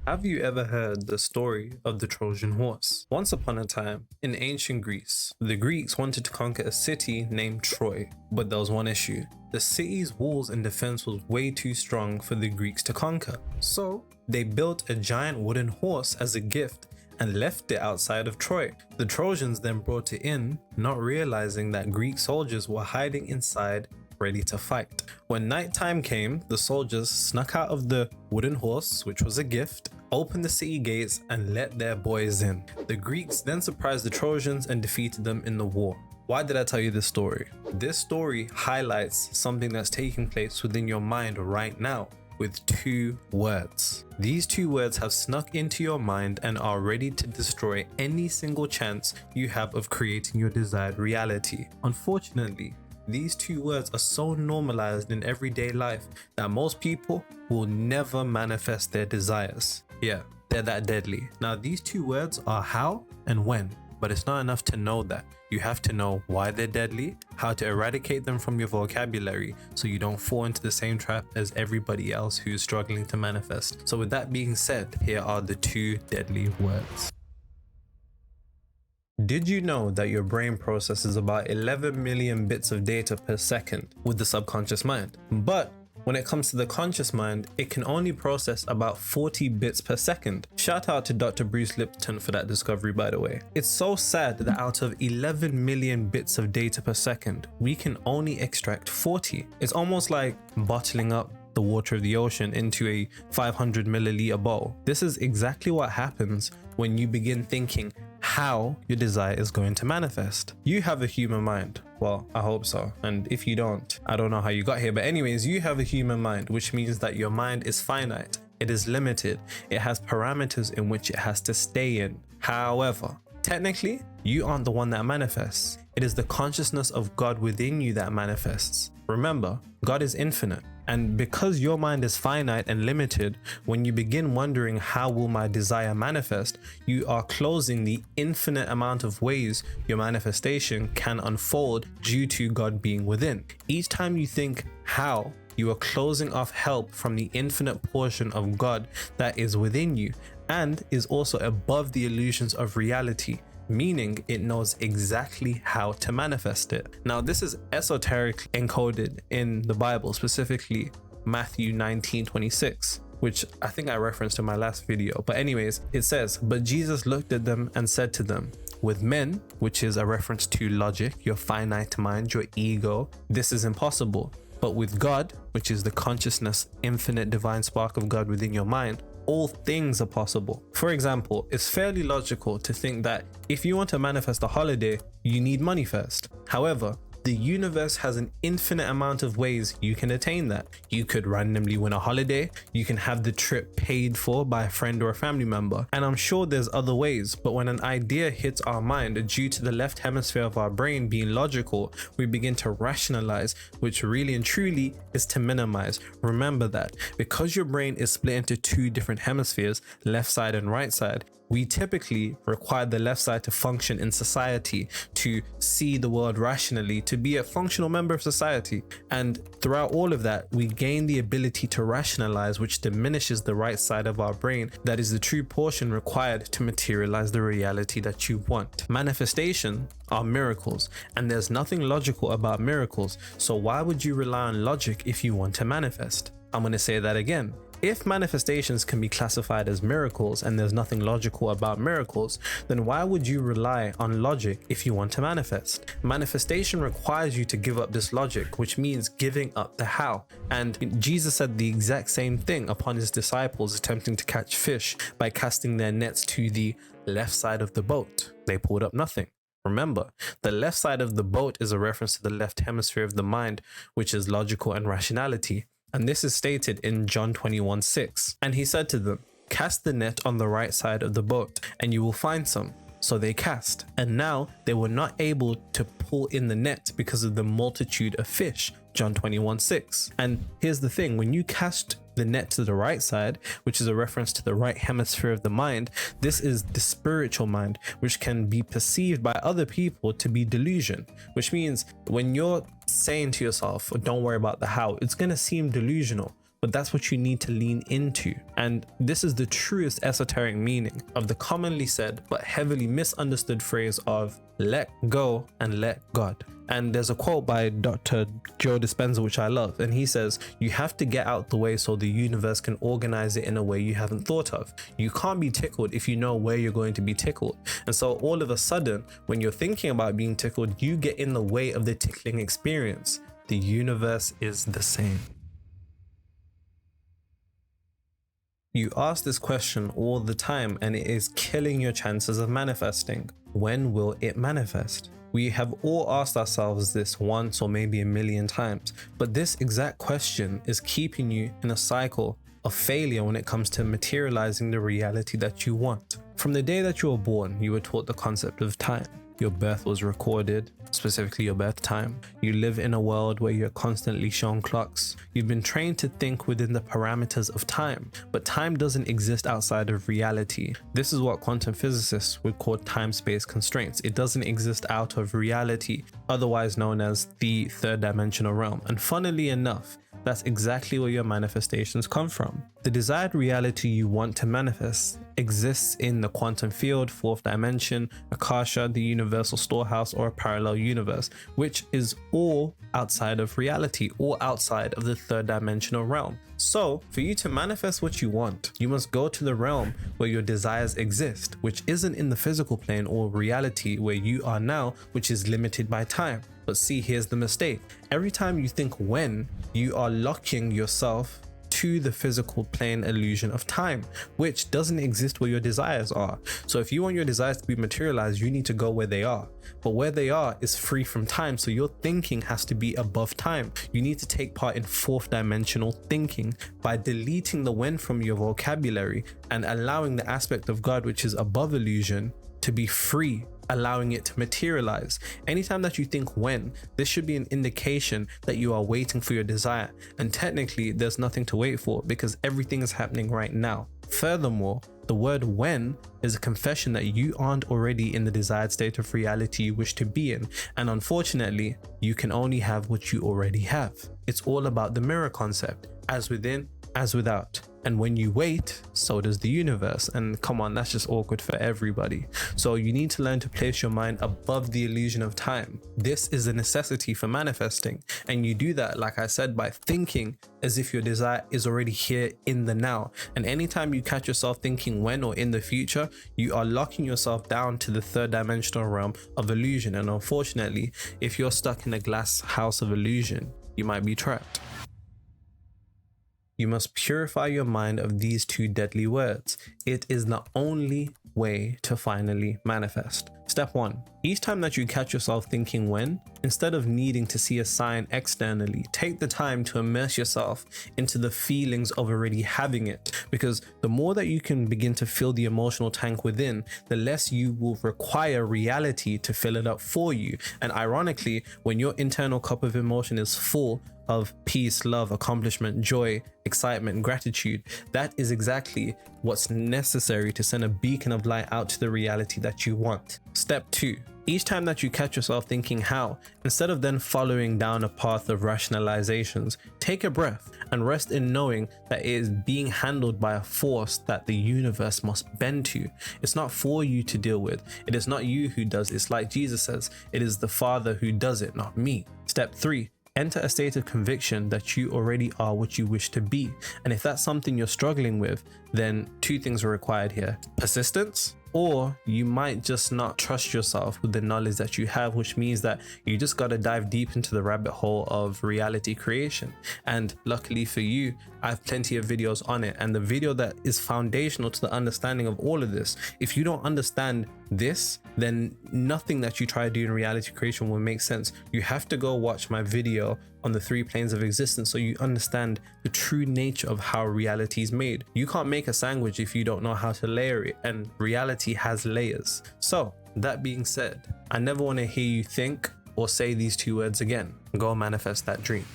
Have you ever heard the story of the Trojan Horse? Once upon a time, in ancient Greece, the Greeks wanted to conquer a city named Troy, but there was one issue. The city's walls and defense was way too strong for the Greeks to conquer. So they built a giant wooden horse as a gift and left it outside of Troy. The Trojans then brought it in, not realizing that Greek soldiers were hiding inside, ready to fight. When nighttime came, the soldiers snuck out of the wooden horse, which was a gift, opened the city gates and let their boys in. The Greeks then surprised the Trojans and defeated them in the war. Why did I tell you this story? This story highlights something that's taking place within your mind right now with two words. These two words have snuck into your mind and are ready to destroy any single chance you have of creating your desired reality. Unfortunately, these two words are so normalized in everyday life that most people will never manifest their desires. Yeah, they're that deadly. Now, these two words are how and when, but it's not enough to know that. You have to know why they're deadly, how to eradicate them from your vocabulary so you don't fall into the same trap as everybody else who's struggling to manifest. So with that being said, here are the two deadly words. Did you know that your brain processes about 11 million bits of data per second with the subconscious mind? But when it comes to the conscious mind, it can only process about 40 bits per second. Shout out to Dr. Bruce Lipton for that discovery, by the way. It's so sad that out of 11 million bits of data per second, we can only extract 40. It's almost like bottling up the water of the ocean into a 500 milliliter bowl. This is exactly what happens when you begin thinking how your desire is going to manifest. You have a human mind. Well, I hope so. And if you don't, I don't know how you got here. But anyways, you have a human mind, which means that your mind is finite. It is limited. It has parameters in which it has to stay in. However, technically, you aren't the one that manifests. It is the consciousness of God within you that manifests. Remember, God is infinite. And because your mind is finite and limited, when you begin wondering how will my desire manifest, you are closing the infinite amount of ways your manifestation can unfold due to God being within. Each time you think how, you are closing off help from the infinite portion of God that is within you and is also above the illusions of reality, meaning it knows exactly how to manifest it. Now, this is esoterically encoded in the Bible, specifically Matthew 19:26, which I think I referenced in my last video. But anyways, it says, "But Jesus looked at them and said to them, with men," which is a reference to logic, your finite mind, your ego, "this is impossible. But with God," which is the consciousness, infinite divine spark of God within your mind, "all things are possible." For example, it's fairly logical to think that if you want to manifest a holiday, you need money first. However, the universe has an infinite amount of ways you can attain that. You could randomly win a holiday, you can have the trip paid for by a friend or a family member, and I'm sure there's other ways. But when an idea hits our mind, due to the left hemisphere of our brain being logical, we begin to rationalize, which really and truly is to minimize. Remember that because your brain is split into two different hemispheres, left side and right side, we typically require the left side to function in society, to see the world rationally, to be a functional member of society. And throughout all of that, we gain the ability to rationalize, which diminishes the right side of our brain that is the true portion required to materialize the reality that you want. Manifestation are miracles, and there's nothing logical about miracles. So why would you rely on logic if you want to manifest? I'm going to say that again. If manifestations can be classified as miracles and there's nothing logical about miracles, then why would you rely on logic if you want to manifest? Manifestation requires you to give up this logic, which means giving up the how. And Jesus said the exact same thing upon his disciples attempting to catch fish by casting their nets to the left side of the boat. They pulled up nothing. Remember, the left side of the boat is a reference to the left hemisphere of the mind, which is logical and rationality. And this is stated in John 21:6. "And he said to them, 'Cast the net on the right side of the boat, and you will find some.' So they cast, and now they were not able to pull in the net because of the multitude of fish." John 21:6. And here's the thing, when you cast the net to the right side, which is a reference to the right hemisphere of the mind, this is the spiritual mind, which can be perceived by other people to be delusion, which means when you're saying to yourself, don't worry about the how, it's going to seem delusional. but that's what you need to lean into. And this is the truest esoteric meaning of the commonly said but heavily misunderstood phrase of let go and let God. And there's a quote by Dr. Joe Dispenza which I love, and he says, you have to get out the way so the universe can organize it in a way you haven't thought of. You can't be tickled if you know where you're going to be tickled. And so all of a sudden, when you're thinking about being tickled, you get in the way of the tickling experience. The universe is the same. You ask this question all the time and it is killing your chances of manifesting. When will it manifest? We have all asked ourselves this once or maybe a million times, but this exact question is keeping you in a cycle of failure when it comes to materializing the reality that you want. From the day that you were born, you were taught the concept of time. Your birth was recorded, specifically your birth time. You live in a world where you're constantly shown clocks. You've been trained to think within the parameters of time, but time doesn't exist outside of reality. This is what quantum physicists would call time-space constraints. It doesn't exist out of reality, otherwise known as the third dimensional realm. And funnily enough, that's exactly where your manifestations come from. The desired reality you want to manifest exists in the quantum field, fourth dimension, Akasha, the universal storehouse, or a parallel universe, which is all outside of reality, all outside of the third dimensional realm. So for you to manifest what you want, you must go to the realm where your desires exist, which isn't in the physical plane or reality where you are now, which is limited by time. But see, here's the mistake. Every time you think when, you are locking yourself to the physical plane illusion of time, which doesn't exist where your desires are. So if you want your desires to be materialized, you need to go where they are. But where they are is free from time, so your thinking has to be above time. You need to take part in fourth dimensional thinking by deleting the when from your vocabulary and allowing the aspect of God, which is above illusion, to be free, allowing it to materialize. Anytime that you think when, this should be an indication that you are waiting for your desire. And technically, there's nothing to wait for because everything is happening right now. Furthermore, the word when is a confession that you aren't already in the desired state of reality you wish to be in. And unfortunately, you can only have what you already have. It's all about the mirror concept, as within, as without. And when you wait, so does the universe. And come on, that's just awkward for everybody. So you need to learn to place your mind above the illusion of time. This is a necessity for manifesting. And you do that, like I said, by thinking as if your desire is already here in the now. And anytime you catch yourself thinking when or in the future, you are locking yourself down to the third dimensional realm of illusion. And unfortunately, if you're stuck in a glass house of illusion, you might be trapped. You must purify your mind of these two deadly words. It is the only way to finally manifest. Step 1. Each time that you catch yourself thinking when, instead of needing to see a sign externally, take the time to immerse yourself into the feelings of already having it. Because the more that you can begin to fill the emotional tank within, the less you will require reality to fill it up for you. And ironically, when your internal cup of emotion is full of peace, love, accomplishment, joy, excitement, and gratitude, that is exactly what's necessary to send a beacon of light out to the reality that you want. Step 2. Each time that you catch yourself thinking how, instead of then following down a path of rationalizations, take a breath and rest in knowing that it is being handled by a force that the universe must bend to. It's not for you to deal with. It is not you who does it. It's like Jesus says, it is the Father who does it, not me. Step 3. Enter a state of conviction that you already are what you wish to be. And if that's something you're struggling with, then two things are required here. Persistence, or you might just not trust yourself with the knowledge that you have, which means that you just got to dive deep into the rabbit hole of reality creation. And luckily for you, I have plenty of videos on it, and the video that is foundational to the understanding of all of this. If you don't understand this, then nothing that you try to do in reality creation will make sense. You have to go watch my video on the 3 planes of existence so you understand the true nature of how reality is made. You can't make a sandwich if you don't know how to layer it, and reality has layers. So that being said, I never want to hear you think or say these 2 words again. Go manifest that dream.